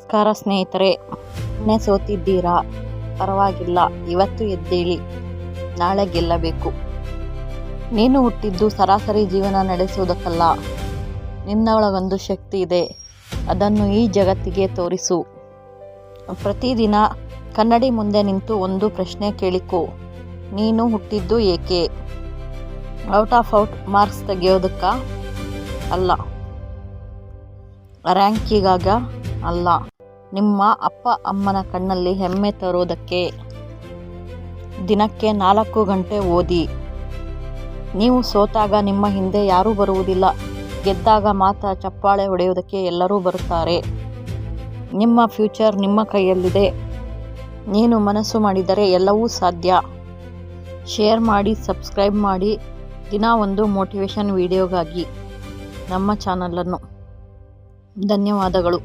ನಮಸ್ಕಾರ ಸ್ನೇಹಿತರೆ, ನಿನ್ನೆ ಸೋತಿದ್ದೀರಾ, ಪರವಾಗಿಲ್ಲ, ಇವತ್ತು ಎದ್ದೇಳಿ, ನಾಳೆ ಗೆಲ್ಲಬೇಕು. ನೀನು ಹುಟ್ಟಿದ್ದು ಸರಾಸರಿ ಜೀವನ ನಡೆಸುವುದಕ್ಕಲ್ಲ. ನಿನ್ನೊಳಗೊಂದು ಶಕ್ತಿ ಇದೆ, ಅದನ್ನು ಈ ಜಗತ್ತಿಗೆ ತೋರಿಸು. ಪ್ರತಿದಿನ ಕನ್ನಡಿ ಮುಂದೆ ನಿಂತು ಒಂದು ಪ್ರಶ್ನೆ ಕೇಳಿಕೊ, ನೀನು ಹುಟ್ಟಿದ್ದು ಏಕೆ? ಔಟ್ ಮಾರ್ಕ್ಸ್ ತೆಗೆಯೋದಕ್ಕ ಅಲ್ಲ, ರ್ಯಾಂಕಿಗಾಗ ಅಲ್ಲ, ನಿಮ್ಮ ಅಪ್ಪ ಅಮ್ಮನ ಕಣ್ಣಲ್ಲಿ ಹೆಮ್ಮೆ ತರೋದಕ್ಕೆ. ದಿನಕ್ಕೆ 4 ಗಂಟೆ ಓದಿ. ನೀವು ಸೋತಾಗ ನಿಮ್ಮ ಹಿಂದೆ ಯಾರೂ ಬರುವುದಿಲ್ಲ, ಗೆದ್ದಾಗ ಮಾತ್ರ ಚಪ್ಪಾಳೆ ಹೊಡೆಯೋದಕ್ಕೆ ಎಲ್ಲರೂ ಬರುತ್ತಾರೆ. ನಿಮ್ಮ ಫ್ಯೂಚರ್ ನಿಮ್ಮ ಕೈಯಲ್ಲಿದೆ. ನೀನು ಮನಸ್ಸು ಮಾಡಿದರೆ ಎಲ್ಲವೂ ಸಾಧ್ಯ. ಶೇರ್ ಮಾಡಿ, ಸಬ್ಸ್ಕ್ರೈಬ್ ಮಾಡಿ, ದಿನ ಒಂದು ಮೋಟಿವೇಶನ್ ವಿಡಿಯೋಗಾಗಿ ನಮ್ಮ ಚಾನಲನ್ನು. ಧನ್ಯವಾದಗಳು.